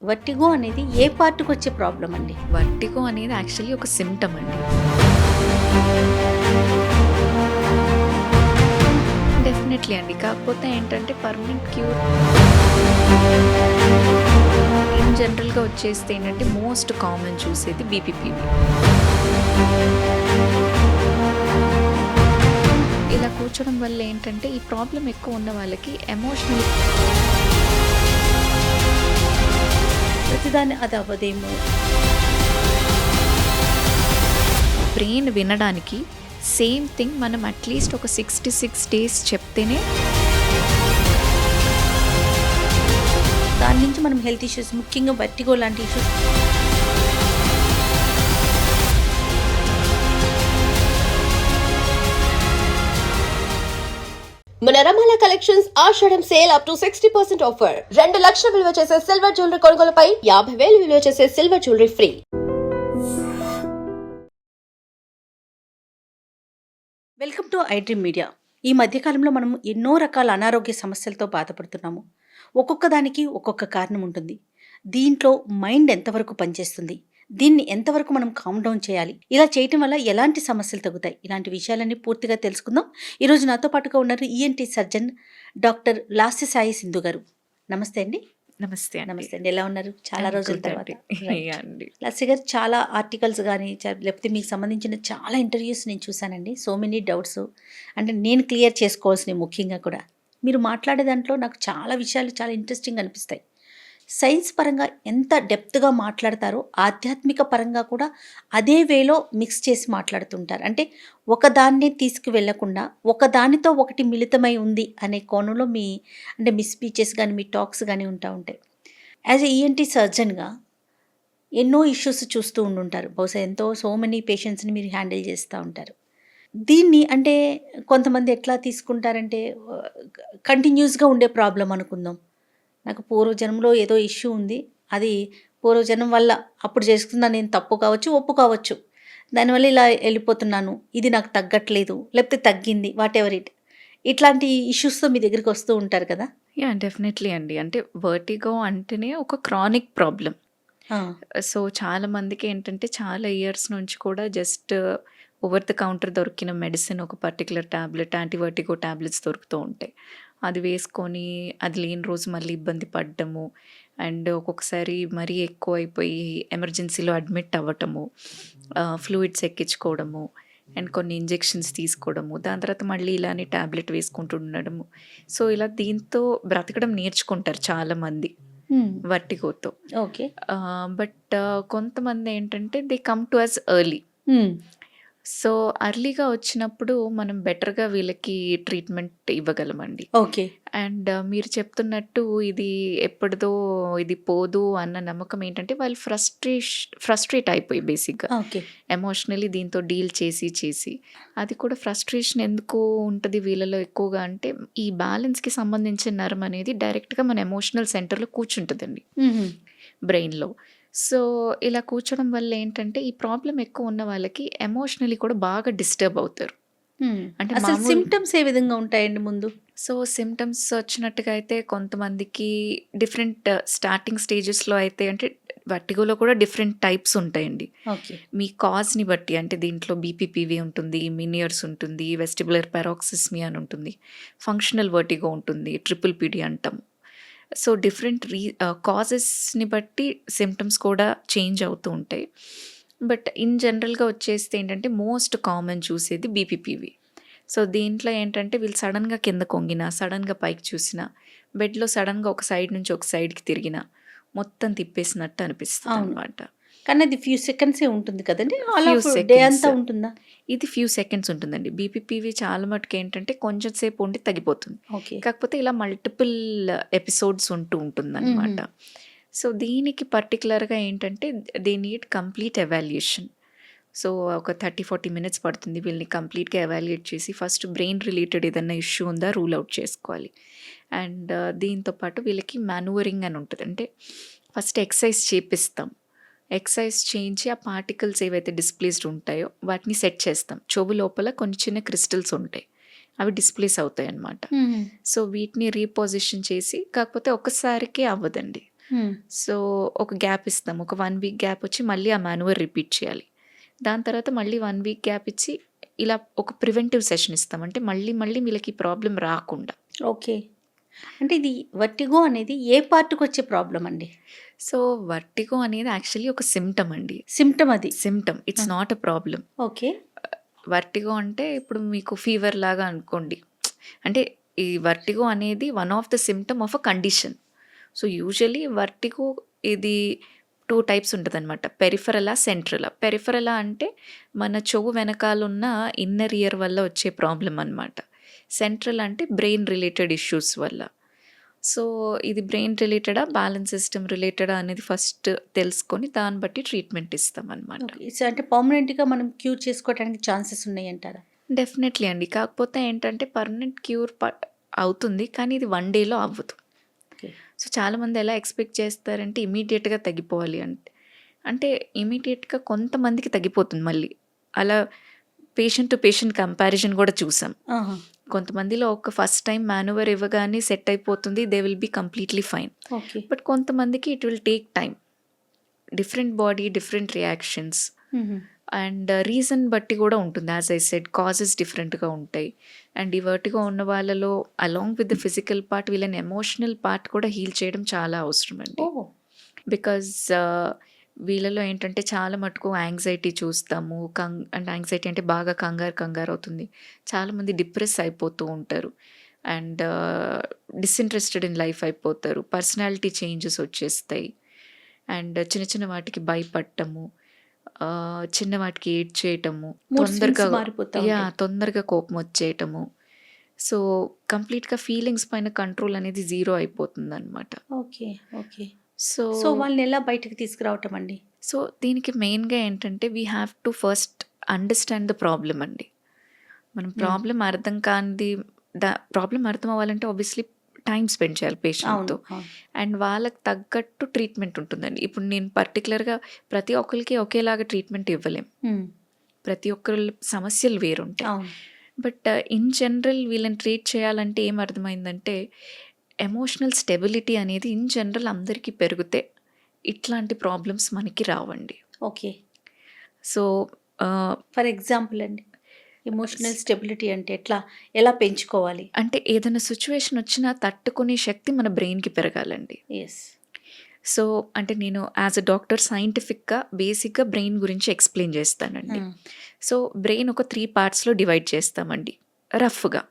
Vertigo అనేది ఏ పార్ట్‌కి వచ్చే ప్రాబ్లమ్ అండి? వర్టిగో అనేది యాక్చువల్లీ ఒక సిమ్టమ్ అండి. డెఫినెట్లీ అండి. కాకపోతే ఏంటంటే పర్మనెంట్ క్యూర్ ఇన్ జనరల్‌గా వచ్చేస్తే ఏంటంటే మోస్ట్ కామన్ చూసేది బీపీపీవీ. ఇలా కూర్చోవడం వల్ల ఏంటంటే ఈ ప్రాబ్లమ్ ఎక్కువ ఉన్న వాళ్ళకి ఎమోషనల్ ప్రతిదాన్ని అది అవ్వదేమో. బ్రెయిన్ వినడానికి సేమ్ థింగ్ మనం అట్లీస్ట్ ఒక 66 డేస్ చెప్తేనే దాని నుంచి మనం హెల్త్ ఇష్యూస్ ముఖ్యంగా వర్టిగో లాంటి ఇష్యూస్ మన రమాల కలెక్షన్స్ ఆషాఢం సేల్ అప్ టు 60% ఆఫర్. 2 లక్షల విలువ చేసే సిల్వర్ జ్యువెలరీ కొనుగోలుపై 50,000 విలువ చేసే silver jewellery free. Welcome to iDream media. ఈ మధ్యకాలంలో మనం ఎన్నో రకాల అనారోగ్య సమస్యలతో బాధపడుతున్నాము. ఒక్కొక్క దానికి ఒక్కొక్క కారణం ఉంటుంది. దీంట్లో మైండ్ ఎంతవరకు పనిచేస్తుంది, దీన్ని ఎంతవరకు మనం కామ్ డౌన్ చేయాలి, ఇలా చేయటం వల్ల ఎలాంటి సమస్యలు తగ్గుతాయి, ఇలాంటి విషయాలన్నీ పూర్తిగా తెలుసుకుందాం. ఈరోజు నాతో పాటుగా ఉన్నారు ENT surgeon doctor Lasya Sai Sindhu గారు. నమస్తే అండి. నమస్తే నమస్తే అండి. ఎలా ఉన్నారు? చాలా రోజుల తర్వాత. అండి. లాస్య గారు, చాలా ఆర్టికల్స్ కానీ లేకపోతే మీకు సంబంధించిన చాలా ఇంటర్వ్యూస్ నేను చూశానండి. సో మెనీ డౌట్స్ అంటే నేను క్లియర్ చేసుకోవాల్సినవి ముఖ్యంగా కూడా మీరు మాట్లాడే దాంట్లో నాకు చాలా విషయాలు చాలా ఇంట్రెస్టింగ్ అనిపిస్తాయి. సైన్స్ పరంగా ఎంత డెప్త్గా మాట్లాడతారో ఆధ్యాత్మిక పరంగా కూడా అదే వేలో మిక్స్ చేసి మాట్లాడుతుంటారు. అంటే ఒకదాన్ని తీసుకువెళ్లకుండా ఒకదానితో ఒకటి మిళితమై ఉంది అనే కోణంలో మీ స్పీచెస్ కానీ మీ టాక్స్ కానీ ఉంటాయి. యాజ్ ఎ ఈఎన్టీ సర్జన్గా ఎన్నో ఇష్యూస్ చూస్తూ ఉండుంటారు. బహుశా సో మెనీ పేషెంట్స్ని మీరు హ్యాండిల్ చేస్తూ ఉంటారు. దీన్ని అంటే కొంతమంది ఎట్లా తీసుకుంటారంటే కంటిన్యూస్గా ఉండే ప్రాబ్లం అనుకుందాం. నాకు పూర్వజన్మలో ఏదో ఇష్యూ ఉంది, అది పూర్వజన్మ వల్ల అప్పుడు చేసుకున్నా నేను తప్పు కావచ్చు, ఒప్పు కావచ్చు, దానివల్ల ఇలా వెళ్ళిపోతున్నాను, ఇది నాకు తగ్గట్లేదు, లేకపోతే తగ్గింది, వాట్ ఎవర్ ఇట్లాంటి ఇష్యూస్తో మీ దగ్గరికి వస్తూ ఉంటారు కదా. డెఫినెట్లీ అండి. అంటే వర్టిగో అంటేనే ఒక క్రానిక్ ప్రాబ్లం. సో చాలా మందికి ఏంటంటే చాలా ఇయర్స్ నుంచి కూడా జస్ట్ ఓవర్ ద కౌంటర్ దొరికిన మెడిసిన్, ఒక పర్టికులర్ ట్యాబ్లెట్, యాంటీవర్టిగో ట్యాబ్లెట్స్ దొరుకుతూ ఉంటాయి. అది వేసుకొని అది లేని రోజు మళ్ళీ ఇబ్బంది పడ్డము, అండ్ ఒక్కొక్కసారి మరీ ఎక్కువ అయిపోయి ఎమర్జెన్సీలో అడ్మిట్ అవ్వటము, ఫ్లూయిడ్స్ ఎక్కించుకోవడము, అండ్ కొన్ని ఇంజెక్షన్స్ తీసుకోవడము, దాని తర్వాత మళ్ళీ ఇలానే ట్యాబ్లెట్ వేసుకుంటూ ఉండడము. సో ఇలా దీంతో బ్రతకడం నేర్చుకుంటారు చాలామంది వర్టిగోతో. ఓకే. బట్ కొంతమంది ఏంటంటే they come to us early. So అర్లీగా వచ్చినప్పుడు మనం బెటర్గా వీళ్ళకి ట్రీట్మెంట్ ఇవ్వగలమండి. ఓకే. అండ్ మీరు చెప్తున్నట్టు ఇది ఎప్పటిదో ఇది పోదు అన్న నమ్మకం ఏంటంటే వాళ్ళు ఫ్రస్ట్రేట్ అయిపోయి బేసిక్గా ఓకే. ఎమోషనలీ దీంతో డీల్ చేసి అది కూడా ఫ్రస్ట్రేషన్ ఎందుకు ఉంటుంది వీళ్ళలో ఎక్కువగా అంటే ఈ బ్యాలెన్స్కి సంబంధించిన నరం అనేది డైరెక్ట్గా మన ఎమోషనల్ సెంటర్లో కూర్చుంటుందండి బ్రెయిన్లో. సో ఇలా కూర్చోడం వల్ల ఏంటంటే ఈ ప్రాబ్లం ఎక్కువ ఉన్న వాళ్ళకి ఎమోషనలీ కూడా బాగా డిస్టర్బ్ అవుతారు. అంటే అసలు సిమ్టమ్స్ ఏ విధంగా ఉంటాయండి ముందు? సో సిమ్టమ్స్ వచ్చినట్టుగా అయితే కొంతమందికి డిఫరెంట్ స్టార్టింగ్ స్టేజెస్లో అయితే అంటే వర్టిగోలో కూడా డిఫరెంట్ టైప్స్ ఉంటాయండి. ఓకే. మీ కాజ్ని బట్టి అంటే దీంట్లో బీపీపీవీ ఉంటుంది, మినియర్స్ ఉంటుంది, వెస్టిబులర్ పారాక్సిస్మియా అని ఉంటుంది, ఫంక్షనల్ వర్టిగో ఉంటుంది, ట్రిపుల్ పీడీ అంటాం. సో డిఫరెంట్ కాజెస్ని బట్టి సిమ్టమ్స్ కూడా చేంజ్ అవుతూ ఉంటాయి. బట్ ఇన్ జనరల్గా వచ్చేస్తే ఏంటంటే మోస్ట్ కామన్ చూసేది బీపీపీవీ. సో దీంట్లో ఏంటంటే వీళ్ళు సడన్గా కింద కొంగినా, సడన్గా పైకి చూసినా, బెడ్లో సడన్గా ఒక సైడ్ నుంచి ఒక సైడ్కి తిరిగినా మొత్తం తిప్పేసినట్టు అనిపిస్తుంది అనమాట. కానీ అది ఫ్యూ సెకండ్సే ఉంటుంది కదండి, Few డే seconds. అంతా ఉంటుందా? ఇది ఫ్యూ సెకండ్స్ ఉంటుందండి. బీపీపీవీ చాలా మటుకు ఏంటంటే కొంచెం సేపు ఉండి తగ్గిపోతుంది. ఓకే. కాకపోతే ఇలా మల్టిపుల్ ఎపిసోడ్స్ ఉంటుందన్నమాట. సో దీనికి పర్టికులర్గా ఏంటంటే they need complete evaluation. So ఒక 30-40 మినిట్స్ పడుతుంది వీళ్ళని కంప్లీట్గా ఎవాల్యుయేట్ చేసి ఫస్ట్ బ్రెయిన్ రిలేటెడ్ ఏదైనా ఇష్యూ ఉందా రూల్ అవుట్ చేసుకోవాలి. అండ్ దీంతో పాటు వీళ్ళకి మాన్యూవరింగ్ అని ఉంటుంది. అంటే ఫస్ట్ ఎక్సర్సైజ్ చేపిస్తాం, ఎక్సర్సైజ్ చేయించి ఆ పార్టికల్స్ ఏవైతే డిస్ప్లేస్డ్ ఉంటాయో వాటిని సెట్ చేస్తాం. చెవు లోపల కొన్ని చిన్న క్రిస్టల్స్ ఉంటాయి, అవి డిస్ప్లేస్ అవుతాయి అన్నమాట. సో వీటిని రీపొజిషన్ చేసి, కాకపోతే ఒక్కసారికి అవ్వదండి, సో ఒక గ్యాప్ ఇస్తాం. ఒక 1 వీక్ గ్యాప్ వచ్చి మళ్ళీ ఆ మాన్యువర్ రిపీట్ చేయాలి. దాని తర్వాత మళ్ళీ 1 వీక్ గ్యాప్ ఇచ్చి ఇలా ఒక ప్రివెంటివ్ సెషన్ ఇస్తాం. అంటే మళ్ళీ మళ్ళీ వీళ్ళకి ఈ ప్రాబ్లమ్ రాకుండా. ఓకే. అంటే ఇది వర్టిగో అనేది ఏ పార్ట్‌కి వచ్చే ప్రాబ్లమ్ అండి? సో వర్టిగో అనేది యాక్చువల్లీ ఒక సిమ్టమ్ అండి. సిమ్టమ్ అది. Symptom. It's not a problem. Okay. Vertigo అంటే ఇప్పుడు మీకు ఫీవర్ లాగా అనుకోండి. అంటే ఈ వర్టిగో అనేది one of the symptom of a condition. So usually vertigo ఇది 2 టైప్స్ ఉంటదనమాట. పెరిఫెరలా, సెంట్రలా. పెరిఫెరలా అంటే మన చెవు వెనకాలున్న ఇన్నర్ ఇయర్ వల్ల వచ్చే ప్రాబ్లమ్ అనమాట. సెంట్రల్ అంటే బ్రెయిన్ రిలేటెడ్ ఇష్యూస్ వల్ల. సో ఇది బ్రెయిన్ రిలేటెడా, బ్యాలెన్స్ సిస్టమ్ రిలేటెడా అనేది ఫస్ట్ తెలుసుకొని దాన్ని బట్టి ట్రీట్మెంట్ ఇస్తామన్నమాట. ఓకే. సో అంటే పర్మనెంట్‌గా మనం క్యూర్ చేసుకోవడానికి ఛాన్సెస్ ఉన్నాయంటారా? డెఫినెట్లీ అండి. కాకపోతే ఏంటంటే పర్మనెంట్ క్యూర్ అవుతుంది. కానీ ఇది 1 డేలో అవ్వదు. ఓకే. సో చాలామంది ఎలా ఎక్స్పెక్ట్ చేస్తారంటే ఇమీడియట్‌గా తగ్గిపోవాలి అంటే. అంటే ఇమీడియట్‌గా కొంతమందికి తగ్గిపోతుంది మళ్ళీ. అలా పేషెంట్ టు పేషెంట్ కంపారిజన్ కూడా చూసాం. ఆహా! కొంతమందిలో ఒక ఫస్ట్ టైం మాన్యువర్ ఇవ్వగానే సెట్ అయిపోతుంది. They will be completely fine. Okay. But కొంతమందికి it will take time. Different body, different reactions హుహు. అండ్ రీజన్ బట్టి కూడా ఉంటుంది. యాజ్ ఐ సెడ్ కాజెస్ డిఫరెంట్గా ఉంటాయి. అండ్ ఈ వర్టిగో ఉన్న వాళ్ళలో along with the physical part వీళ్ళని ఎమోషనల్ పార్ట్ కూడా హీల్ చేయడం చాలా అవసరం అండి. ఓహ్! బికాజ్ వీళ్ళలో ఏంటంటే చాలా మటుకు యాంగ్జైటీ చూస్తాము. అంటే యాంగ్జైటీ అంటే బాగా కంగారు అవుతుంది. చాలామంది డిప్రెస్ అయిపోతూ ఉంటారు. అండ్ డిసింట్రెస్టెడ్ ఇన్ లైఫ్ అయిపోతారు. పర్సనాలిటీ చేంజెస్ వచ్చేస్తాయి. అండ్ చిన్న చిన్న వాటికి భయపడటము, చిన్న వాటికి ఏడ్చేయటము, మూడ్ స్వింగ్స్ తొందరగా మారిపోతా ఉంటాయి. తొందరగా కోపం వచ్చేయటము. సో కంప్లీట్గా ఫీలింగ్స్ పైన కంట్రోల్ అనేది జీరో అయిపోతుందన్నమాట. ఓకే. ఓకే. సో సో వాళ్ళని ఎలా బయటకి తీసుకురావటం అండి? సో దీనికి మెయిన్గా ఏంటంటే we have to first understand the problem అండి. మనం ప్రాబ్లం అర్థం కానిది ప్రాబ్లం అర్థం అవ్వాలంటే ఆబ్వియస్లీ టైం స్పెండ్ చేయాలి అవును. పేషెంట్తో. అవును. అండ్ వాళ్ళకి తగ్గట్టు ట్రీట్మెంట్ ఉంటుందండి. ఇప్పుడు నేను పర్టికులర్గా ప్రతి ఒక్కరికి ఒకేలాగా ట్రీట్మెంట్ ఇవ్వలేం. హ్మ్. ప్రతి ఒక్కరి సమస్యలు వేరుంటాయి. అవును. బట్ ఇన్ జనరల్ వీళ్ళని ట్రీట్ చేయాలంటే ఏం అర్థమైందంటే ఎమోషనల్ స్టెబిలిటీ అనేది ఇన్ జనరల్ అందరికీ పెరిగితే ఇట్లాంటి ప్రాబ్లమ్స్ మనకి రావండి. ఓకే. సో ఫర్ ఎగ్జాంపుల్ అండి. ఎమోషనల్ స్టెబిలిటీ అంటే ఎలా పెంచుకోవాలి? అంటే ఏదైనా సిచ్యువేషన్ వచ్చినా తట్టుకునే శక్తి మన బ్రెయిన్కి పెరగాలండి. యెస్. సో అంటే నేను యాజ్ అ డాక్టర్ సైంటిఫిక్గా బేసిక్గా బ్రెయిన్ గురించి ఎక్స్ప్లెయిన్ చేస్తానండి. సో బ్రెయిన్ ఒక 3 పార్ట్స్లో డివైడ్ చేస్తామండి రఫ్గా.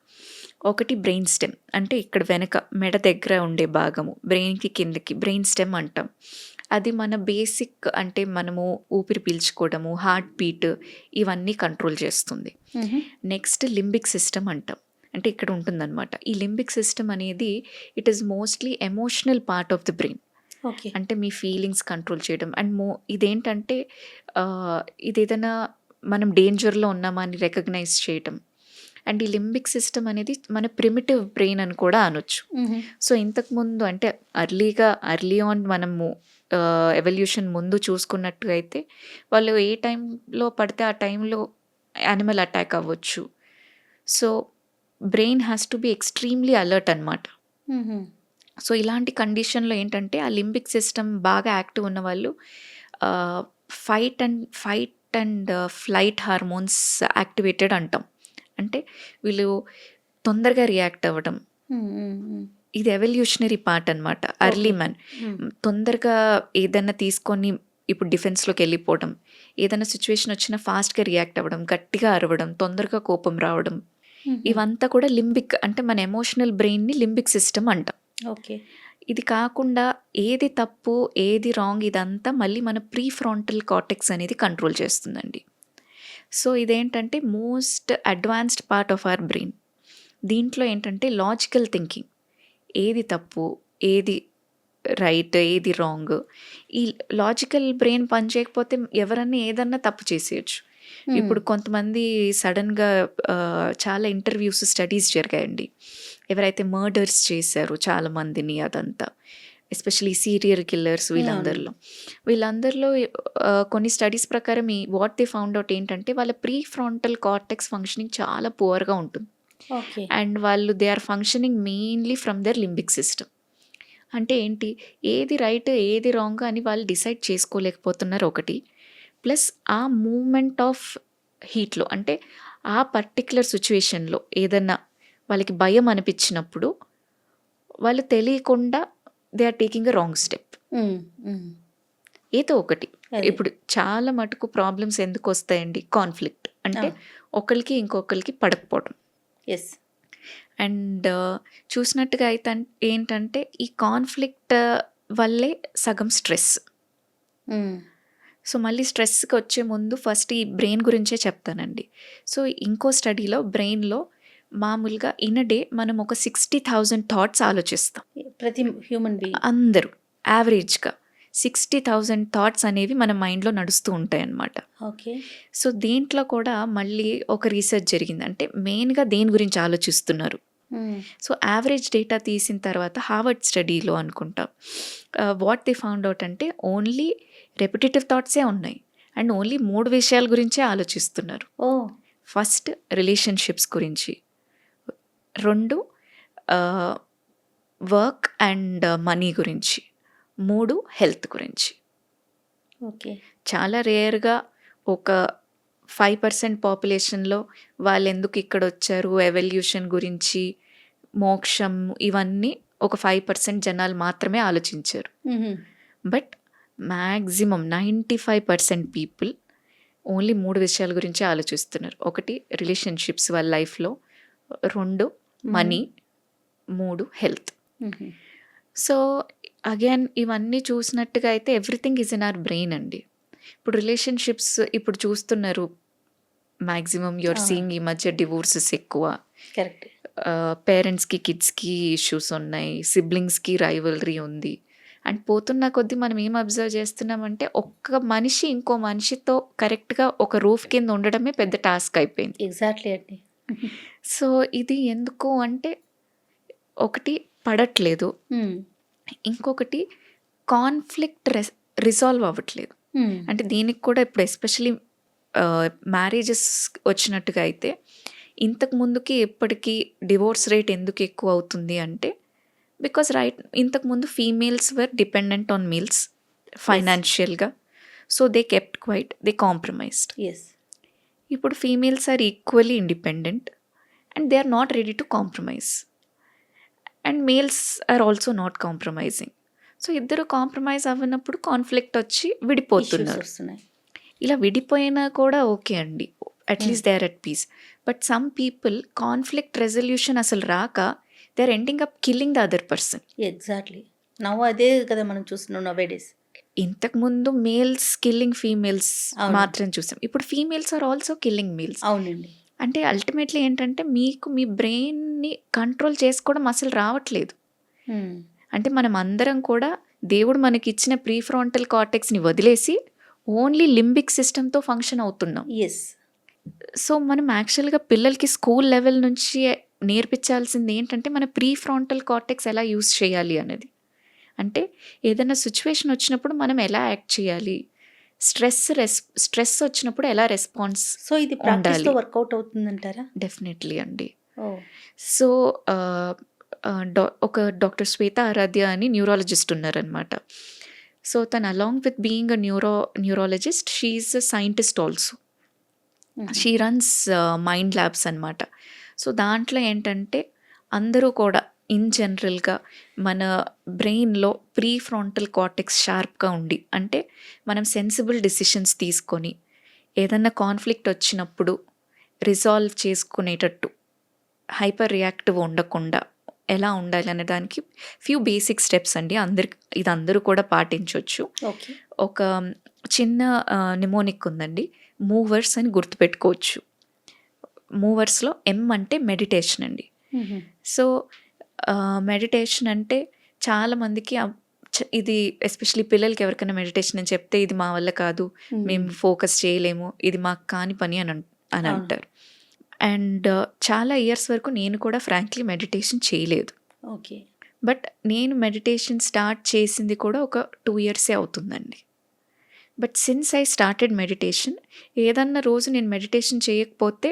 ఒకటి బ్రెయిన్ స్టెమ్, అంటే ఇక్కడ వెనక మెడ దగ్గర ఉండే భాగము, బ్రెయిన్కి కిందకి బ్రెయిన్ స్టెమ్ అంటాం. అది మన బేసిక్ అంటే మనము ఊపిరి పీల్చుకోవడము, హార్ట్ బీట్ ఇవన్నీ కంట్రోల్ చేస్తుంది. నెక్స్ట్ లింబిక్ సిస్టమ్ అంటాం. అంటే ఇక్కడ ఉంటుందన్నమాట. ఈ లింబిక్ సిస్టమ్ అనేది it is mostly emotional part of the brain. Okay. అంటే మీ ఫీలింగ్స్ కంట్రోల్ చేయడం అండ్ ఇదేంటంటే ఇది ఏదైనా మనం డేంజర్లో ఉన్నామా అని రికగ్నైజ్ చేయటం. అండ్ ఈ లింబిక్ సిస్టమ్ అనేది మన ప్రిమిటివ్ బ్రెయిన్ అని కూడా అనొచ్చు. సో ఇంతకుముందు అంటే అర్లీ ఆన్ మనము ఎవల్యూషన్ ముందు చూసుకున్నట్టు అయితే వాళ్ళు ఏ టైంలో పడితే ఆ టైంలో యానిమల్ అటాక్ అవ్వచ్చు. So brain has to be extremely alert అనమాట. సో ఇలాంటి కండిషన్లో ఏంటంటే ఆ లింబిక్ సిస్టమ్ బాగా యాక్టివ్ ఉన్న వాళ్ళు fight and flight hormones activated అంటాం. అంటే వీళ్ళు తొందరగా రియాక్ట్ అవ్వడం, ఇది ఎవల్యూషనరీ పార్ట్ అనమాట. అర్లీ మ్యాన్ తొందరగా ఏదైనా తీసుకొని ఇప్పుడు డిఫెన్స్లోకి వెళ్ళిపోవడం, ఏదైనా సిచ్యువేషన్ వచ్చినా ఫాస్ట్గా రియాక్ట్ అవ్వడం, గట్టిగా అరవడం, తొందరగా కోపం రావడం, ఇవంతా కూడా లింబిక్ అంటే మన ఎమోషనల్ బ్రెయిన్ని లింబిక్ సిస్టమ్ అంటాం. ఓకే. ఇది కాకుండా ఏది తప్పు ఏది రాంగ్ ఇదంతా మళ్ళీ మన ప్రీ ఫ్రాంటల్ కార్టెక్స్ అనేది కంట్రోల్ చేస్తుందండి. సో ఇదేంటంటే most advanced part of our brain. దీంట్లో ఏంటంటే లాజికల్ థింకింగ్, ఏది తప్పు ఏది రైట్ ఏది రాంగ్, ఈ లాజికల్ బ్రెయిన్ పనిచేయకపోతే ఎవరన్నా ఏదన్నా తప్పు చేసేయచ్చు. ఇప్పుడు కొంతమంది సడన్గా చాలా ఇంటర్వ్యూస్ స్టడీస్ జరిగాయండి. ఎవరైతే మర్డర్స్ చేశారో చాలామందిని, అదంతా ఎస్పెషలీ సీరియల్ కిల్లర్స్, వీళ్ళందరిలో కొన్ని స్టడీస్ ప్రకారం వాట్ దే ఫౌండ్ అవుట్ ఏంటంటే వాళ్ళ ప్రీ ఫ్రాంటల్ కార్టెక్స్ ఫంక్షనింగ్ చాలా పువర్గా ఉంటుంది. Okay. And they are functioning mainly from their limbic system. అంటే ఏంటి? ఏది రైట్, ఏది రాంగ్ అని వాళ్ళు డిసైడ్ చేసుకోలేకపోతున్నారు ఒకటి. ప్లస్ ఆ మూవ్‌మెంట్ ఆఫ్ హీట్‌లో అంటే ఆ పర్టిక్యులర్ సిట్యుయేషన్‌లో ఏదన్నా వాళ్ళకి భయం అనిపించినప్పుడు వాళ్ళు తెలియకుండా they are taking a wrong step. Hmm. Hmm. ఏదో ఒకటి. అదే. ఇప్పుడు చాలా మటుకు ప్రాబ్లమ్స్ ఎందుకొస్తాయండి? కాన్‌ఫ్లిక్ట్. అంటే ఆ! ఒకళ్ళకి ఇంకొకళ్ళకి పడకపోవడం. యెస్. అండ్ చూసినట్టుగా అయితే ఏంటంటే ఈ కాన్‌ఫ్లిక్ట్ వల్లే సగం స్ట్రెస్. హ్మ్. సో, మళ్ళీ స్ట్రెస్‌కొచ్చే ముందు ఫస్ట్ ఈ బ్రెయిన్ గురించే చెప్తానండి. సో, ఇంకో స్టడీలో బ్రెయిన్‌లో మామూలుగా ఇన్ ఎ డే మనం ఒక 60,000 థాట్స్ ఆలోచిస్తాం. ప్రతి హ్యూమన్ బీయింగ్. అందరూ యావరేజ్‌గా 60,000 థాట్స్ అనేవి మన మైండ్‌లో నడుస్తూ ఉంటాయన్నమాట. ఓకే. సో, దీంట్లో కూడా మళ్ళీ ఒక రీసెర్చ్ జరిగింది. అంటే మెయిన్‌గా దేని గురించి ఆలోచిస్తున్నారు. హ్మ్. సో, యావరేజ్ డేటా తీసిన తర్వాత హార్వర్డ్ స్టడీలో అనుకుంటా వాట్ దే ఫౌండ్ ఔట్ అంటే ఓన్లీ రెపిటేటివ్ థాట్సే ఉన్నాయి. అండ్ ఓన్లీ 3 విషయాల గురించే ఆలోచిస్తున్నారు. ఓహ్! ఫస్ట్ రిలేషన్‌షిప్స్ గురించి. 2 ఆహ్, వర్క్ అండ్ మనీ గురించి. 3 హెల్త్ గురించి. ఓకే. చాలా రేర్‌గా ఒక 5% పాపులేషన్‌లో వాళ్ళెందుకు ఇక్కడొచ్చారు, ఎవల్యూషన్ గురించి, మోక్షం ఇవన్నీ ఒక 5% జనాలు మాత్రమే ఆలోచించారు. హుహు. బట్ మాక్సిమం 95% పీపుల్ ఓన్లీ 3 విషయాల గురించే ఆలోచిస్తున్నారు. ఒకటి రిలేషన్‌షిప్స్ వాళ్ళ లైఫ్‌లో, 2 మనీ, 3 హెల్త్. హుహు. సో, అగైన్ ఇవన్నీ చూసినట్టుగా అయితే everything is in our brain అండి. ఇప్పుడు రిలేషన్‌షిప్స్ ఇప్పుడు చూస్తున్నారు. మాక్సిమం యూ ఆర్ ఆ! సీయింగ్ ఈ మధ్య డివోర్సెస్ ఎక్కువ. కరెక్ట్. పేరెంట్స్‌కి, కిడ్స్‌కి ఇష్యూస్ ఉన్నాయి. సిబ్లింగ్స్‌కి రైవల్రీ ఉంది. అండ్ పోతున్న కొద్దీ మనం ఏం అబ్జర్వ్ చేస్తున్నామంటే ఒక్క మనిషి ఇంకో మనిషితో కరెక్ట్‌గా ఒక రూఫ్ కింద ఉండడమే పెద్ద టాస్క్ అయిపోయింది. ఎగ్జాక్ట్‌లీ అండి. సో, ఇది ఎందుకు అంటే ఒకటి పడట్లేదు. హ్మ్. ఇంకొకటి కాన్‌ఫ్లిక్ట్ రిజాల్వ్ అవ్వట్లేదు. హ్మ్. అంటే దీనికి కూడా ఇప్పుడు ఎస్పెషల్లీ మ్యారేజెస్ వచ్చినట్టుగా అయితే ఇంతకు ముందుకి ఇప్పటికి డివోర్స్ రేట్ ఎందుకు ఎక్కువ అవుతుంది అంటే బికాజ్ ఇంతకుముందు females were dependent on males ఫైనాన్షియల్‌గా. So, they kept quiet. They compromised. Yes. ఇప్పుడు females are equally independent and they are not ready to compromise. And males are also not compromising. So, ఇద్దరు compromise అవ్వనప్పుడు conflict వచ్చి issues విడిపోతున్నారు. వస్తున్నాయి. ఇలా విడిపోయినా కూడా ఓకే అండి. Hmm. At least they are at peace. But some people conflict resolution అసలు రాక they are ending up killing the other person. Exactly. Now అదే కదా మనం చూస్తున్నాం నౌ-ఏ-డేస్. ఇంతకుముందు మేల్స్ కిల్లింగ్ ఫీమేల్స్ అవును. మాత్రం చూసాం. ఇప్పుడు females are also killing males. అవునండి. అంటే అల్టిమేట్‌లీ ఏంటంటే మీకు మీ బ్రెయిన్‌ని కంట్రోల్ చేసుకోవడం అసలు రావట్లేదు. హ్మ్. అంటే మనం అందరం కూడా దేవుడు మనకిచ్చిన ప్రీఫ్రాంటల్ కార్టెక్స్‌ని వదిలేసి ఓన్లీ లింబిక్ సిస్టమ్‌తో ఫంక్షన్ అవుతున్నాం. యెస్. సో, మనం యాక్చువల్‌గా పిల్లలకి స్కూల్ లెవెల్ నుంచి నేర్పించాల్సింది ఏంటంటే మన ప్రీఫ్రాంటల్ కార్టెక్స్ ఎలా యూజ్ చేయాలి అనేది. అంటే ఏదైనా సిట్యుయేషన్ వచ్చినప్పుడు మనం ఎలా యాక్ట్ చేయాలి? స్ట్రెస్ వచ్చినప్పుడు ఎలా రెస్పాన్స్ సో, ఇది ప్రాక్టీస్‌తో ఉండాలి? వర్కౌట్ అవుతుందంటారా? డెఫినెట్‌లీ అండి. ఓహ్! సో, ఆహ్, ఆహ్, ఒక డాక్టర్ శ్వేత ఆరాధ్య అని న్యూరాలజిస్ట్ ఉన్నారనమాట. సో, తను along with being a neurologist she is a scientist also. హుహు. షీ రన్స్ మైండ్ ల్యాబ్స్ అనమాట. సో, దాంట్లో ఏంటంటే అందరూ కూడా ఇన్ జనరల్‌గా మన బ్రెయిన్‌లో ప్రీఫ్రాంటల్ కార్టెక్స్ షార్ప్‌గా ఉండి అంటే మనం సెన్సిబుల్ డెసిషన్స్ తీసుకొని ఏదన్నా కాన్‌ఫ్లిక్ట్ వచ్చినప్పుడు రిజాల్వ్ చేసుకునేటట్టు హైపర్ రియాక్టివ్ ఉండకుండా ఎలా ఉండాలి అనే దానికి ఫ్యూ బేసిక్ స్టెప్స్ అండి. ఇది అందరూ కూడా పాటించొచ్చు. ఓకే. ఒక చిన్న నిమోనిక్ ఉందండి. మూవర్స్ అని గుర్తుపెట్టుకోవచ్చు. మూవర్స్‌లో ఎం అంటే మెడిటేషన్ అండి. హుహు. సో, మెడిటేషన్ అంటే చాలామందికి ఇది ఎస్పెషల్లీ పిల్లలకి ఎవరికైనా మెడిటేషన్ అని చెప్తే ఇది మా వల్ల కాదు. మేము హ్మ్. ఫోకస్ చేయలేము. ఇది మాకు కాని పని అని అవును. అంటారు. అండ్ చాలా ఇయర్స్ వరకు నేను కూడా ఫ్రాంక్లీ మెడిటేషన్ చేయలేదు. ఓకే. బట్ నేను మెడిటేషన్ స్టార్ట్ చేసింది కూడా ఒక 2 ఇయర్సే అవుతుందండి. But since I started meditation ఏదన్నా రోజు నేను మెడిటేషన్ చేయకపోతే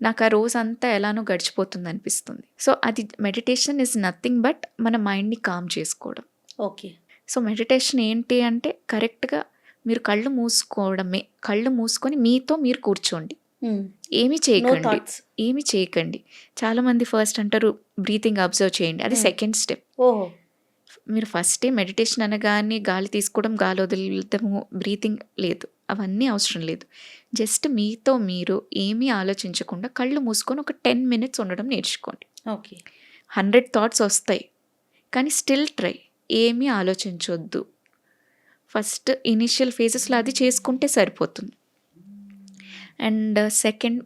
నాకు ఆ రోజంతా ఎలానో గడిచిపోతుంది అనిపిస్తుంది. సో అది మెడిటేషన్ ఈజ్ నథింగ్ బట్ మన మైండ్ని కామ్ చేసుకోవడం. ఓకే. సో మెడిటేషన్ ఏంటి అంటే కరెక్ట్గా మీరు కళ్ళు మూసుకోవడమే. కళ్ళు మూసుకొని మీతో మీరు కూర్చోండి, ఏమీ నో చేయకండి, థాట్స్. ఏమీ చేయకండి. చాలామంది ఫస్ట్ అంటారు బ్రీతింగ్ అబ్జర్వ్ చేయండి, అది సెకండ్ స్టెప్. ఓహో. మీరు ఫస్టే మెడిటేషన్ అనగానే గాలి తీసుకోవడం, గాలి వదిలేయడము, బ్రీతింగ్ లేదు, అవన్నీ అవసరం లేదు. జస్ట్ మీతో మీరు ఏమీ ఆలోచించకుండా కళ్ళు మూసుకొని ఒక 10 minutes ఉండడం నేర్చుకోండి. ఓకే. 100 థాట్స్ వస్తాయి, కానీ స్టిల్ ట్రై. ఏమీ ఆలోచించొద్దు. ఫస్ట్ ఇనిషియల్ ఫేజెస్లో అది చేసుకుంటే సరిపోతుంది. అండ్ సెకండ్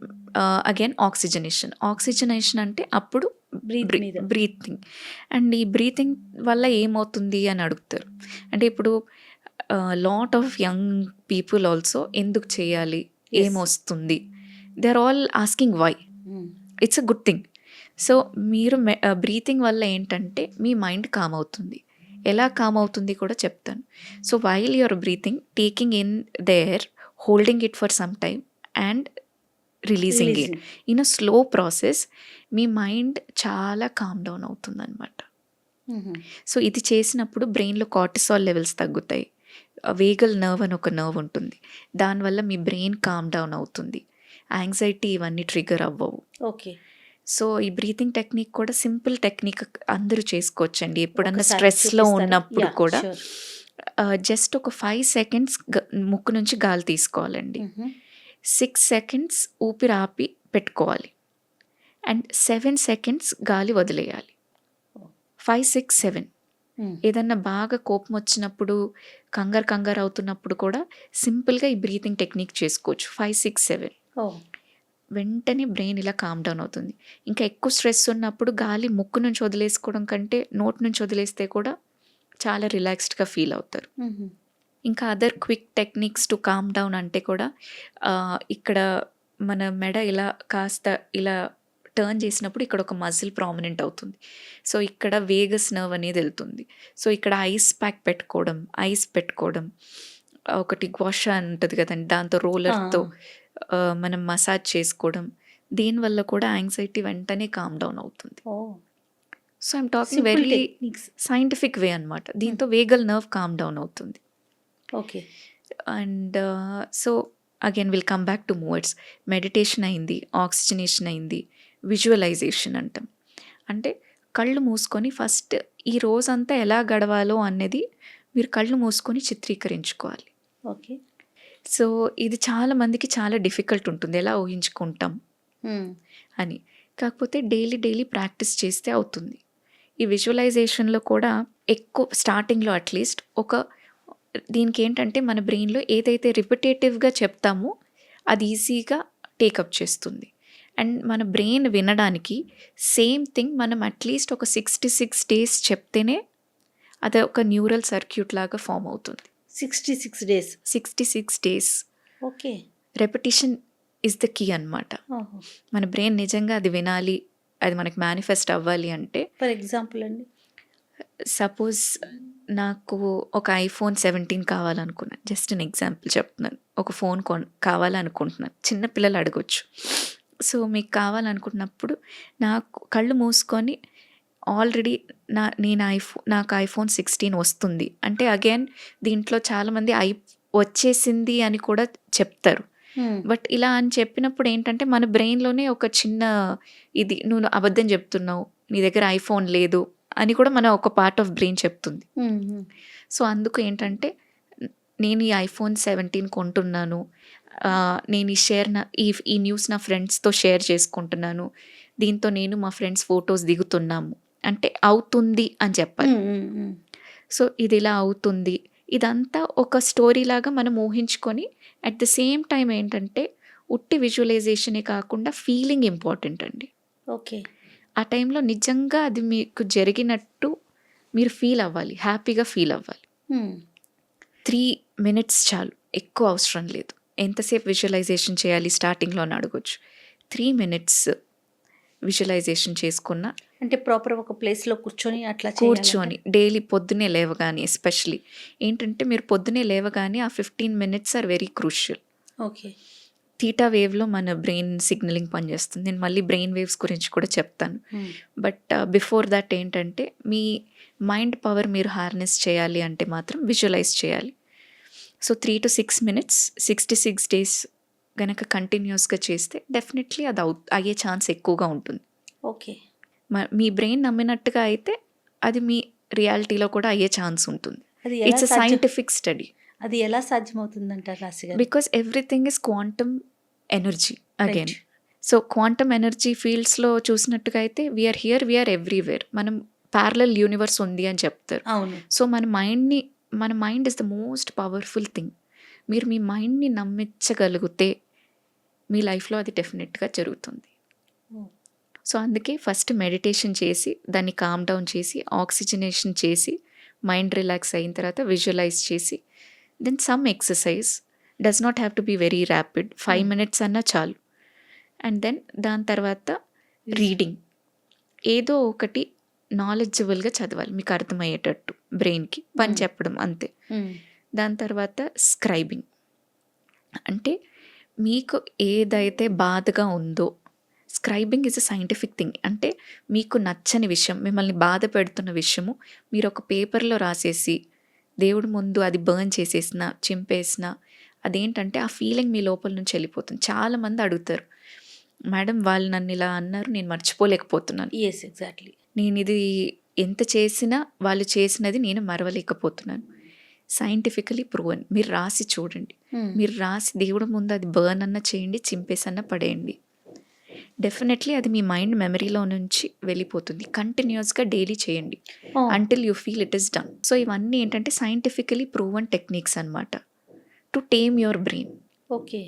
అగైన్ ఆక్సిజనేషన్ అంటే అప్పుడు Breathe మీద. బ్రీతింగ్. అండ్ ఈ బ్రీతింగ్ వల్ల ఏమవుతుంది అని అడుగుతారు. అంటే ఇప్పుడు lot of young people also ఎందుకు చేయాలి, Yes. ఏమొస్తుంది, they are all asking why. It's a good thing. So మీరు బ్రీతింగ్ వల్ల ఏంటంటే మీ మైండ్ కామ్ అవుతుంది. ఎలా కామ్ అవుతుంది కూడా చెప్తాను. So while your breathing, taking in there, holding it for some time and releasing it in a slow process, me mind చాలా com down అవుతుంది అనమాట. సో ఇది చేసినప్పుడు బ్రెయిన్లో కార్టిసాల్ లెవెల్స్ తగ్గుతాయి. వేగల్ నర్వ్ అని ఒక నర్వ్ ఉంటుంది, దానివల్ల మీ బ్రెయిన్ కామ్ డౌన్ అవుతుంది. యాంగ్జైటీ ఇవన్నీ ట్రిగర్ అవ్వవు. ఓకే. సో ఈ బ్రీతింగ్ టెక్నిక్ కూడా సింపుల్ టెక్నిక్, అందరూ చేసుకోవచ్చండి. ఎప్పుడన్నా ఒకసారి స్ట్రెస్లో చూపిస్తారా? ఉన్నప్పుడు Yeah, కూడా sure. జస్ట్ ఒక 5 seconds ముక్కు నుంచి గాలి తీసుకోవాలండి. 6 seconds ఊపిరి ఆపి పెట్టుకోవాలి అండ్ 7 seconds గాలి వదిలేయాలి. 5, 6, 7. ఏదన్నా బాగా కోపం వచ్చినప్పుడు, కంగారు అవుతున్నప్పుడు కూడా సింపుల్గా ఈ బ్రీతింగ్ టెక్నిక్ చేసుకోవచ్చు. 5, 6, 7 వెంటనే బ్రెయిన్ ఇలా కామ్ డౌన్ అవుతుంది. ఇంకా ఎక్కువ స్ట్రెస్ ఉన్నప్పుడు గాలి ముక్కు నుంచి వదిలేసుకోవడం కంటే నోట్ నుంచి వదిలేస్తే కూడా చాలా రిలాక్స్డ్గా ఫీల్ అవుతారు. ఇంకా other quick techniques to calm down అంటే కూడా ఇక్కడ మన మెడ ఇలా కాస్త ఇలా టర్న్ చేసినప్పుడు ఇక్కడ ఒక మజిల్ ప్రామినెంట్ అవుతుంది. సో ఇక్కడ వేగస్ నర్వ్ అనేది వెళ్తుంది. సో ఇక్కడ ఐస్ పెట్టుకోవడం, ఒకటి గ్వాషా ఉంటుంది కదండి, దాంతో రోలర్తో మనం మసాజ్ చేసుకోవడం, దీనివల్ల కూడా యాంగ్జైటీ వెంటనే కామ్ డౌన్ అవుతుంది. So I'm talking very scientific way అనమాట. దీంతో వేగల్ నర్వ్ కామ్ డౌన్ అవుతుంది. Okay. And so again will come back to మూవర్డ్స్. మెడిటేషన్ అయింది, ఆక్సిజనేషన్ అయింది, విజువలైజేషన్ అంటాం. అంటే కళ్ళు మూసుకొని ఫస్ట్ ఈ రోజంతా ఎలా గడవాలో అనేది మీరు కళ్ళు మూసుకొని చిత్రీకరించుకోవాలి. ఓకే. సో ఇది చాలా మందికి చాలా డిఫికల్ట్ ఉంటుంది, ఎలా ఊహించుకుంటాం అని. కాకపోతే డైలీ ప్రాక్టీస్ చేస్తే అవుతుంది. ఈ విజువలైజేషన్లో కూడా ఎక్కువ స్టార్టింగ్లో అట్లీస్ట్ దీనికి ఏంటంటే మన బ్రెయిన్లో ఏదైతే రిపిటేటివ్గా చెప్తామో అది ఈజీగా టేకప్ చేస్తుంది. అండ్ మన బ్రెయిన్ వినడానికి సేమ్ థింగ్ మనం అట్లీస్ట్ ఒక 66 days చెప్తేనే అది ఒక న్యూరల్ సర్క్యూట్ లాగా ఫామ్ అవుతుంది. 66 days. 66 days okay. Repetition is the key అనమాట. మన బ్రెయిన్ నిజంగా అది వినాలి, అది మనకి మేనిఫెస్ట్ అవ్వాలి అంటే. ఫర్ ఎగ్జాంపుల్ అండి, సపోజ్ నాకు ఒక iPhone 17 కావాలనుకున్నాను, జస్ట్ అన్ ఎగ్జాంపుల్ చెప్తున్నాను. ఒక ఫోన్ కావాలనుకుంటున్నాను, చిన్నపిల్లలు అడగొచ్చు. సో మీకు కావాలనుకున్నప్పుడు నాకు కళ్ళు మూసుకొని ఆల్రెడీ నాకు iPhone 16 వస్తుంది అంటే, అగైన్ దీంట్లో చాలామంది వచ్చేసింది అని కూడా చెప్తారు. బట్ ఇలా అని చెప్పినప్పుడు ఏంటంటే మన బ్రెయిన్లోనే ఒక చిన్న ఇది, నువ్వు అబద్ధం చెప్తున్నావు, నీ దగ్గర iPhone లేదు అని కూడా మన ఒక పార్ట్ ఆఫ్ బ్రెయిన్ చెప్తుంది. సో అందుకు ఏంటంటే నేను ఈ iPhone 17 కొంటున్నాను, నేను ఈ న్యూస్ నా ఫ్రెండ్స్తో షేర్ చేసుకుంటున్నాను, దీంతో నేను మా ఫ్రెండ్స్ ఫొటోస్ దిగుతున్నాము అంటే అవుతుంది అని చెప్పాలి. సో ఇది ఇలా అవుతుంది, ఇదంతా ఒక స్టోరీ లాగా మనం ఊహించుకొని అట్ ద సేమ్ టైం ఏంటంటే ఉట్టి విజువలైజేషనే కాకుండా ఫీలింగ్ ఇంపార్టెంట్ అండి. ఓకే. ఆ టైంలో నిజంగా అది మీకు జరిగినట్టు మీరు ఫీల్ అవ్వాలి, హ్యాపీగా ఫీల్ అవ్వాలి. 3 minutes చాలు, ఎక్కువ అవసరం లేదు. ఎంతసేపు విజువలైజేషన్ చేయాలి స్టార్టింగ్లో అని అడగొచ్చు. 3 minutes విజువలైజేషన్ చేసుకున్న అంటే ప్రాపర్ ఒక ప్లేస్లో కూర్చొని డైలీ పొద్దునే లేవగానే, ఎస్పెషలీ ఏంటంటే మీరు పొద్దునే లేవగానే ఆ 15 minutes are very crucial. Okay. Theta వేవ్లో మన బ్రెయిన్ సిగ్నలింగ్ పనిచేస్తుంది. నేను మళ్ళీ బ్రెయిన్ వేవ్స్ గురించి కూడా చెప్తాను. బట్ బిఫోర్ దట్ ఏంటంటే మీ మైండ్ పవర్ మీరు హార్నెస్ చేయాలి అంటే మాత్రం విజువలైజ్ చేయాలి. సో 3 to 6 minutes 66 days గనక కంటిన్యూస్గా చేస్తే డెఫినెట్లీ అది అయ్యే ఛాన్స్ ఎక్కువగా ఉంటుంది. ఓకే. మీ బ్రెయిన్ నమ్మినట్టుగా అయితే అది మీ రియాలిటీలో కూడా అయ్యే ఛాన్స్ ఉంటుంది. అది ఎలా ఇట్స్ ఎ సాధ్యం? సైంటిఫిక్ స్టడీ అది ఎలా సాధ్యమవుతుందంటారు రాశి గారు? Because everything is quantum energy again. Right. So quantum energy ఫీల్డ్స్లో చూసినట్టుగా అయితే వీఆర్ హియర్, వీఆర్ ఎవ్రీవేర్. మనం ప్యారలల్ యూనివర్స్ ఉంది అని చెప్తారు. అవును. సో మన mind is the most powerful thing. మీరు మీ మైండ్ని నమ్మించగలిగితే మీ లైఫ్లో అది డెఫినెట్గా జరుగుతుంది. Oh. సో అందుకే ఫస్ట్ మెడిటేషన్ చేసి దాన్ని కామ్ డౌన్ చేసి ఆక్సిజనేషన్ చేసి మైండ్ రిలాక్స్ అయిన తర్వాత విజువలైజ్ చేసి then some exercise does not have to be very rapid, 5 minutes అన్నా చాలు. అండ్ దెన్ దాని తర్వాత రీడింగ్, ఏదో ఒకటి నాలెడ్జబుల్గా చదవాలి మీకు అర్థమయ్యేటట్టు, బ్రెయిన్కి పని చెప్పడం అంతే. దాని తర్వాత స్క్రైబింగ్, అంటే మీకు ఏదైతే బాధగా ఉందో, scribing is a scientific thing. అంటే మీకు నచ్చని విషయం, మిమ్మల్ని బాధ పెడుతున్న విషయము మీరు ఒక పేపర్లో రాసేసి దేవుడి ముందు అది బర్న్ చేసేసిన, చింపేసిన, అదేంటంటే ఆ ఫీలింగ్ మీ లోపల నుంచి వెళ్ళిపోతుంది. చాలామంది అడుగుతారు, మేడం వాళ్ళు నన్ను ఇలా అన్నారు, నేను మర్చిపోలేకపోతున్నాను, ఎస్, ఎగ్జాక్ట్లీ. నేను ఇది ఎంత చేసినా వాళ్ళు చేసినది నేను మరవలేకపోతున్నాను. Scientifically proven. మీరు రాసి చూడండి, మీరు రాసి దేవుడి ముందు అది బర్న్ అన్న చేయండి, చింపేసన్న పడేయండి, డెఫినెట్లీ అది మీ మైండ్ మెమరీలో నుంచి వెళ్ళిపోతుంది. కంటిన్యూస్గా డైలీ చేయండి until you feel it is done. So ఇవన్నీ ఏంటంటే సైంటిఫికలీ ప్రూవన్ టెక్నిక్స్ అన్నమాట to tame your brain. Okay.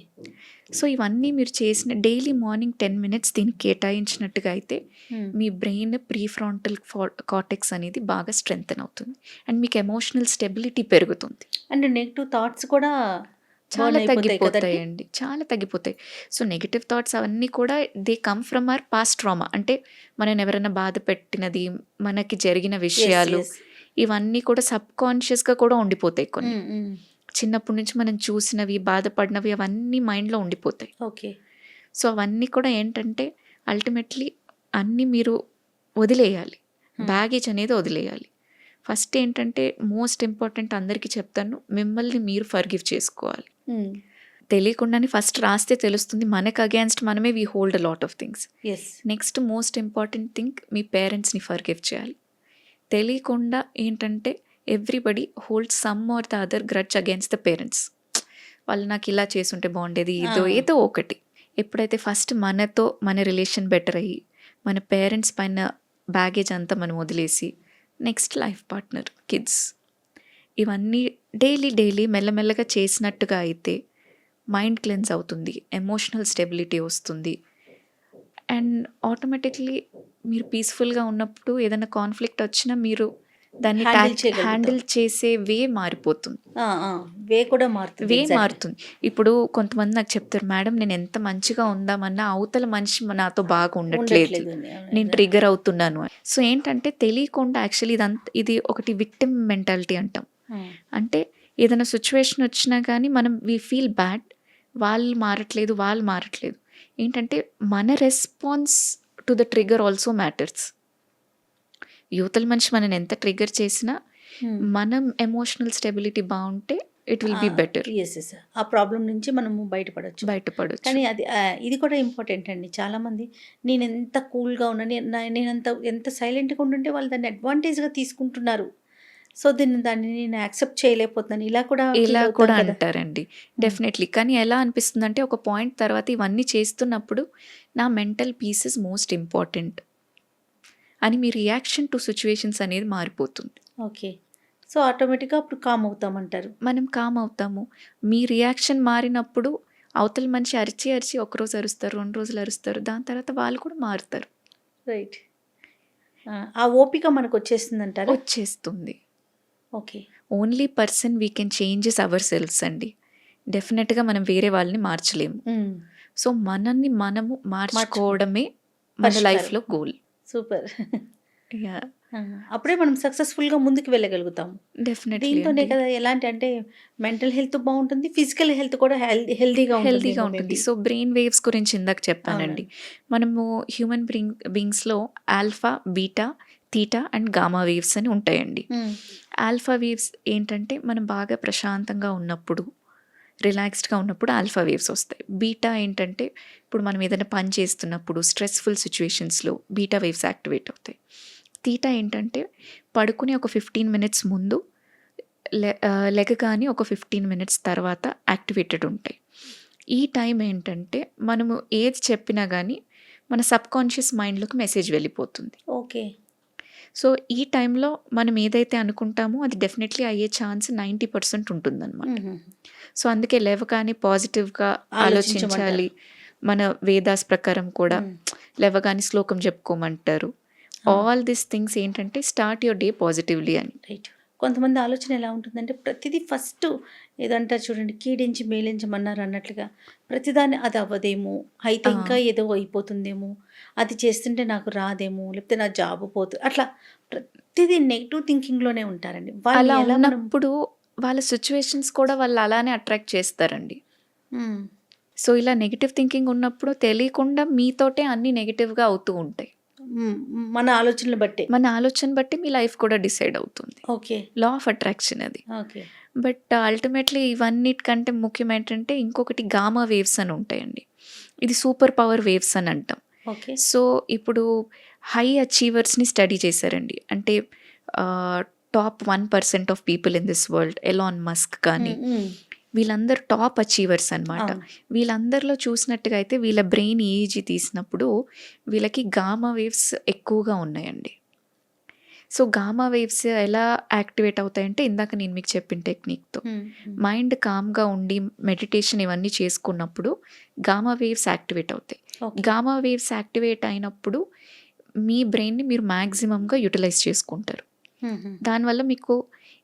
So ఇవన్నీ మీరు చేసిన డైలీ మార్నింగ్ 10 minutes దీనికి కేటాయించినట్టుగా అయితే మీ బ్రెయిన్ ప్రీఫ్రాంటల్ కార్టెక్స్ అనేది బాగా స్ట్రెంగ్తెన్ అవుతుంది అండ్ మీకు ఎమోషనల్ స్టెబిలిటీ పెరుగుతుంది. అండ్ నెగిటివ్ థాట్స్ కూడా చాలా తగ్గిపోతాయండి, చాలా తగ్గిపోతాయి. సో నెగిటివ్ థాట్స్ అవన్నీ కూడా they come from our past trauma. అంటే మనం ఎవరైనా బాధ పెట్టినది, మనకి జరిగిన విషయాలు, ఇవన్నీ కూడా సబ్కాన్షియస్గా కూడా ఉండిపోతాయి. కొన్ని చిన్నప్పటి నుంచి మనం చూసినవి, బాధపడినవి అవన్నీ మైండ్లో ఉండిపోతాయి. ఓకే. సో అవన్నీ కూడా ఏంటంటే అల్టిమేట్లీ అన్నీ మీరు వదిలేయాలి, బ్యాగేజ్ అనేది వదిలేయాలి. ఫస్ట్ ఏంటంటే మోస్ట్ ఇంపార్టెంట్ అందరికీ చెప్తాను, మిమ్మల్ని మీరు ఫర్గివ్ చేసుకోవాలి. తెలియకుండానే ఫస్ట్ రాస్తే తెలుస్తుంది మనకు అగేన్స్ట్ మనమే we hold a lot of things. Yes. Next most important thing మీ పేరెంట్స్ని ఫర్గివ్ చేయాలి. తెలియకుండా ఏంటంటే everybody hold some or the other grudge against the parents. వాళ్ళు నాకు ఇలా చేసుంటే బాగుండేది, ఏదో ఒకటి. ఎప్పుడైతే ఫస్ట్ మనతో మన రిలేషన్ బెటర్ అయ్యి మన పేరెంట్స్ పైన బ్యాగేజ్ అంతా మనం వదిలేసి నెక్స్ట్ లైఫ్ పార్ట్నర్, కిడ్స్, ఇవన్నీ డైలీ మెల్లమెల్లగా చేసినట్టుగా అయితే మైండ్ క్లెన్స్ అవుతుంది, ఎమోషనల్ స్టెబిలిటీ వస్తుంది అండ్ ఆటోమేటిక్లీ మీరు పీస్ఫుల్గా ఉన్నప్పుడు ఏదైనా కాన్ఫ్లిక్ట్ వచ్చినా మీరు దాన్ని హ్యాండిల్ చేసే వే మారిపోతుంది. వే కూడా మారుతుంది. ఇప్పుడు కొంతమంది నాకు చెప్తారు, మేడం నేను ఎంత మంచిగా ఉందామన్నా అవతల మనిషి నాతో బాగా ఉండట్లేదు, నేను ట్రిగర్ అవుతున్నాను. సో ఏంటంటే తెలియకుండా యాక్చువల్లీ ఇది ఒకటి విక్టిమ్ మెంటాలిటీ అంటాం. అంటే ఏదైనా సిచ్యువేషన్ వచ్చినా కానీ మనం వీ ఫీల్ బ్యాడ్, వాళ్ళు మారట్లేదు. ఏంటంటే మన response to the trigger also matters. యువతల మనిషి మనం ఎంత ట్రిగర్ చేసినా మనం ఎమోషనల్ స్టెబిలిటీ బాగుంటే ఇట్ విల్ బి బెటర్. ఆ ప్రాబ్లం నుంచి మనము బయటపడచ్చు. కానీ అది ఇది కూడా ఇంపార్టెంట్ అండి. చాలామంది నేను ఎంత కూల్గా ఉన్నా, నేను ఎంత సైలెంట్గా ఉంటుంటే వాళ్ళు దాన్ని అడ్వాంటేజ్గా తీసుకుంటున్నారు. సో దాన్ని నేను యాక్సెప్ట్ చేయలేకపోతున్నాను, ఇలా కూడా అంటారండి. డెఫినెట్లీ. కానీ ఎలా అనిపిస్తుంది అంటే ఒక పాయింట్ తర్వాత ఇవన్నీ చేస్తున్నప్పుడు నా mental peace is most important అని మీ రియాక్షన్ టు సిచ్యువేషన్స్ అనేది మారిపోతుంది. ఓకే. సో ఆటోమేటిక్గా అప్పుడు కామ్ అవుతామంటారు. మనం కామ్ అవుతాము. మీ రియాక్షన్ మారినప్పుడు అవతల మనిషి అరిచి ఒకరోజు అరుస్తారు, 2 రోజులు అరుస్తారు, దాని తర్వాత వాళ్ళు కూడా మారుతారు. రైట్. ఆ ఓపిక మనకు వచ్చేస్తుందంటారు. వచ్చేస్తుంది. Okay. Only person we can changes our selfs అండి. డెఫినెట్గా మనం వేరే వాళ్ళని మార్చలేము. సో మనల్ని మనము మార్చుకోవడమే మన లైఫ్లో గోల్. సూపర్. అప్పుడే మనం సక్సెస్ఫుల్గా ముందుకు వెళ్ళగలుగుతాం. డెఫినెట్లీ దీంతోనే కదా ఎలాంటి అంటే మెంటల్ హెల్త్ బాగుంటుంది, ఫిజికల్ హెల్త్ కూడా హెల్తీగా హెల్తీగా ఉంటుంది. సో బ్రెయిన్ వేవ్స్ గురించి ఇందాక చెప్పానండి. మనము హ్యూమన్ బీయింగ్స్లో alpha, beta, theta and gamma waves అని ఉంటాయండి. ఆల్ఫా వేవ్స్ ఏంటంటే మనం బాగా ప్రశాంతంగా ఉన్నప్పుడు, రిలాక్స్డ్గా ఉన్నప్పుడు ఆల్ఫా వేవ్స్ వస్తాయి. బీటా ఏంటంటే ఇప్పుడు మనం ఏదైనా పని చేస్తున్నప్పుడు స్ట్రెస్ఫుల్ సిచ్యువేషన్స్లో బీటా వేవ్స్ యాక్టివేట్ అవుతాయి. థీటా ఏంటంటే పడుకునే ఒక 15 మినిట్స్ ముందు లెగగానే ఒక 15 మినిట్స్ తర్వాత యాక్టివేటెడ్ ఉంటాయి. ఈ టైం ఏంటంటే మనము ఏది చెప్పినా కానీ మన సబ్కాన్షియస్ మైండ్లోకి మెసేజ్ వెళ్ళిపోతుంది. ఓకే. సో ఈ టైంలో మనం ఏదైతే అనుకుంటామో అది డెఫినెట్లీ అయ్యే ఛాన్స్ 90% ఉంటుందన్నమాట. సో అందుకే లేవగానే పాజిటివ్గా ఆలోచించాలి. మన వేదాస్ ప్రకారం కూడా లేవగానే శ్లోకం చెప్పుకోమంటారు. ఆల్ దీస్ థింగ్స్ ఏంటంటే స్టార్ట్ యువర్ డే పాజిటివ్లీ అని. రైట్. కొంతమంది ఆలోచన ఎలా ఉంటుందంటే ప్రతిదీ ఫస్ట్ ఏదంటారు చూడండి, కీడించి మేలించమన్నారు అన్నట్లుగా ప్రతిదాన్ని అది అవ్వదేమో, అయితే ఇంకా ఏదో అయిపోతుందేమో, అది చేస్తుంటే నాకు రాదేమో, లేకపోతే నా జాబ్ పోతుంది, అట్లా ప్రతిదీ నెగిటివ్ థింకింగ్లోనే ఉంటారండి. అలా ఉన్నప్పుడు వాళ్ళ సిచ్యువేషన్స్ కూడా వాళ్ళు అలానే అట్రాక్ట్ చేస్తారండి. సో ఇలా నెగిటివ్ థింకింగ్ ఉన్నప్పుడు తెలియకుండా మీతోటే అన్ని నెగిటివ్గా అవుతూ ఉంటాయి. మన ఆలోచన బట్టి మీ లైఫ్ కూడా డిసైడ్ అవుతుంది. ఓకే. లా ఆఫ్ అట్రాక్షన్ అది. ఓకే. బట్ అల్టిమేట్లీ ఇవన్నిటికంటే ముఖ్యం ఏంటంటే ఇంకొకటి గామా వేవ్స్ అని ఉంటాయండి. ఇది సూపర్ పవర్ వేవ్స్ అని అంటాం. ఓకే. సో ఇప్పుడు హై అచీవర్స్ని స్టడీ చేశారండి. అంటే top 1% of people in this world, Elon Musk కానీ వీళ్ళందరూ టాప్ అచీవర్స్ అనమాట. వీళ్ళందరిలో చూసినట్టుగా అయితే వీళ్ళ బ్రెయిన్ ఈజీ తీసినప్పుడు వీళ్ళకి గామా వేవ్స్ ఎక్కువగా ఉన్నాయండి. సో గామా వేవ్స్ ఎలా యాక్టివేట్ అవుతాయంటే ఇందాక నేను మీకు చెప్పిన టెక్నిక్తో మైండ్ కామ్గా ఉండి మెడిటేషన్ ఇవన్నీ చేసుకున్నప్పుడు గామా వేవ్స్ యాక్టివేట్ అవుతాయి. గామా వేవ్స్ యాక్టివేట్ అయినప్పుడు మీ బ్రెయిన్ని మీరు మ్యాక్సిమంగా యూటిలైజ్ చేసుకుంటారు. దానివల్ల మీకు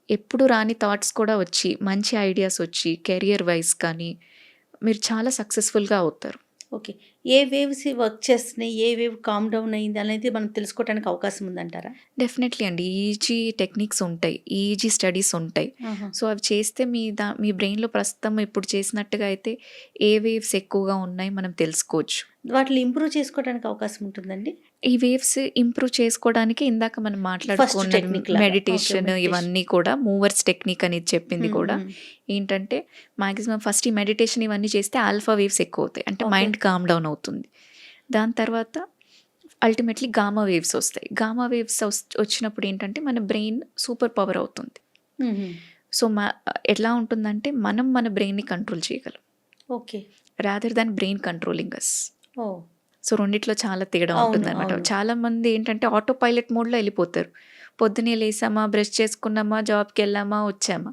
ఎప్పుడు రాని థాట్స్ కూడా వచ్చి మంచి ఐడియాస్ వచ్చి కెరియర్ వైజ్ కానీ మీరు చాలా సక్సెస్ఫుల్గా అవుతారు. ఓకే. ఏ వేవ్స్ వర్క్ చేస్తున్నాయి, ఏ వేవ్ కామ్ డౌన్ అయింది అనేది మనం తెలుసుకోవడానికి అవకాశం ఉందంటారా? డెఫినెట్లీ అండి. ఈజీ టెక్నిక్స్ ఉంటాయి, ఈజీ స్టడీస్ ఉంటాయి. సో అవి చేస్తే మీ బ్రెయిన్లో ప్రస్తుతం ఇప్పుడు చేసినట్టుగా అయితే ఏ వేవ్స్ ఎక్కువగా ఉన్నాయి మనం తెలుసుకోవచ్చు. వాటిని ఇంప్రూవ్ చేసుకోవడానికి అవకాశం ఉంటుందండి. ఈ వేవ్స్ ఇంప్రూవ్ చేసుకోవడానికి ఇందాక మనం మాట్లాడుకున్న మెడిటేషన్ ఇవన్నీ కూడా మూవర్స్ టెక్నిక్ అనేది చెప్పింది కూడా ఏంటంటే మ్యాక్సిమం ఫస్ట్ ఈ మెడిటేషన్ ఇవన్నీ చేస్తే ఆల్ఫా వేవ్స్ ఎక్కువ అవుతాయి, అంటే మైండ్ కామ్ డౌన్ అవుతుంది. దాని తర్వాత అల్టిమేట్లీ గామా వేవ్స్ వస్తాయి. గామా వేవ్స్ వచ్చినప్పుడు ఏంటంటే మన బ్రెయిన్ సూపర్ పవర్ అవుతుంది. సో ఎట్లా ఉంటుందంటే మనం మన బ్రెయిన్ని కంట్రోల్ చేయగలం. Okay. Rather than brain controlling us. Oh. So రెండిట్లో చాలా తేడా ఉంటుంది అనమాట. చాలా మంది ఏంటంటే ఆటో పైలట్ మోడ్లో వెళ్ళిపోతారు. పొద్దునే లేసామా, బ్రష్ చేసుకున్నామా, జాబ్కి వెళ్ళామా, వచ్చామా,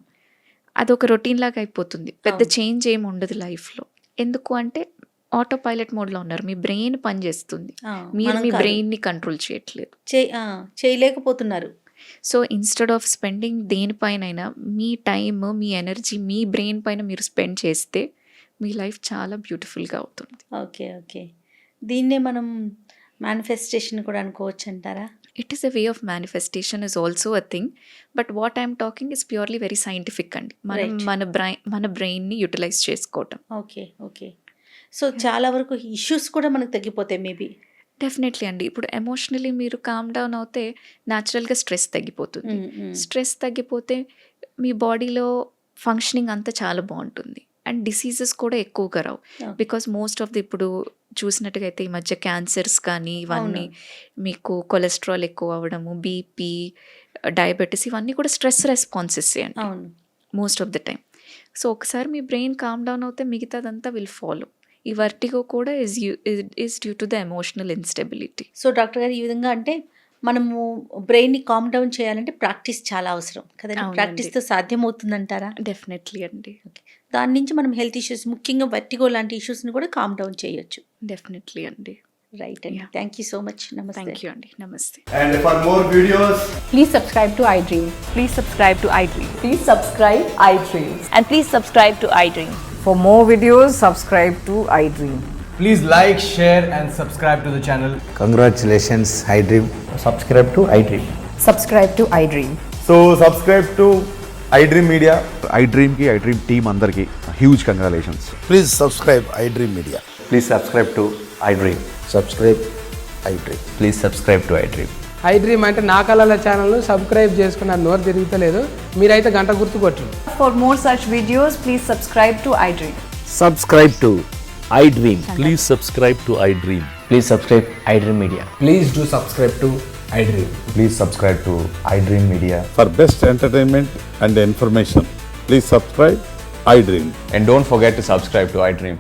అదొక రొటీన్ లాగా అయిపోతుంది. పెద్ద చేంజ్ ఏమి ఉండదు లైఫ్లో. ఎందుకు అంటే ఆటో పైలట్ మోడ్లో ఉన్నారు, మీ బ్రెయిన్ పనిచేస్తుంది, మీరు మీ బ్రెయిన్ని కంట్రోల్ చేయలేకపోతున్నారు. సో ఇన్స్టెడ్ ఆఫ్ స్పెండింగ్ దేనిపైనైనా మీ టైమ్, మీ ఎనర్జీ మీ బ్రెయిన్ పైన మీరు స్పెండ్ చేస్తే మీ లైఫ్ చాలా బ్యూటిఫుల్గా అవుతుంది. ఓకే. ఓకే. దీన్నే మనం మేనిఫెస్టేషన్ కూడా అనుకోవచ్చు అంటారా? It is a way of manifestation is also a thing, but what I'm talking is purely very scientific అండి. మన బ్రెయిన్ని యూటిలైజ్ చేసుకోవటం. ఓకే. ఓకే. సో చాలా వరకు ఇష్యూస్ కూడా మనకు తగ్గిపోతాయి మేబీ. డెఫినెట్లీ అండి. ఇప్పుడు ఎమోషనలీ మీరు కామ్ డౌన్ అవుతే న్యాచురల్గా స్ట్రెస్ తగ్గిపోతుంది. స్ట్రెస్ తగ్గిపోతే మీ బాడీలో ఫంక్షనింగ్ అంతా చాలా బాగుంటుంది అండ్ డిసీజెస్ కూడా ఎక్కువగా రావు. బికాస్ మోస్ట్ ఆఫ్ ది ఇప్పుడు చూసినట్టుగా అయితే ఈ మధ్య క్యాన్సర్స్ కానీ ఇవన్నీ మీకు కొలెస్ట్రాల్ ఎక్కువ అవ్వడము, బీపీ, డయాబెటీస్ ఇవన్నీ కూడా స్ట్రెస్ రెస్పాన్సెస్ అండి most of the time. So ఒకసారి మీ బ్రెయిన్ కామ్ డౌన్ అవుతే మిగతాదంతా విల్ ఫాలో. ఈ వర్టిగో కూడా is due to the emotional instability. So doctor గారు ఈ విధంగా అంటే మనము బ్రెయిన్ని కామ్ డౌన్ చేయాలంటే ప్రాక్టీస్ చాలా అవసరం కదండి. ప్రాక్టీస్తో సాధ్యమవుతుందంటారా? డెఫినెట్లీ అండి. ఓకే. దాని నుంచి మనం హెల్త్ ఇష్యూస్, ముఖ్యంగా వర్టిగో లాంటి ఇష్యూస్ని కూడా కామ్ డౌన్ చేయొచ్చు. డెఫినెట్లీ అండి. రైట్ అండి. Thank you so much. నమస్తే. థ్యాంక్ యూ అండి. నమస్తే. And for more videos, please subscribe to iDream. Please subscribe to iDream. Please subscribe iDream. And please subscribe to iDream. For more videos, subscribe to iDream. please like, share and subscribe to the channel. Congratulations, iDream. Subscribe to iDream. Subscribe to iDream. So subscribe to iDream Media. iDream team అందరికి huge congratulations. Please subscribe iDream Media. Please subscribe to iDream. Subscribe iDream. Please subscribe to iDream. iDream అంటే నా కళల ఛానల్ను subscribe చేసుకున్న నోరు తిరుగుతలేదు, మీరైతే గంట గుర్తు కొట్టండి. For more such videos, please subscribe to iDream. Subscribe to iDream. Please subscribe to iDream. Please subscribe iDream Media. Please do subscribe to iDream. Please subscribe to iDream Media. For best entertainment and information, please subscribe iDream. And don't forget to subscribe to iDream.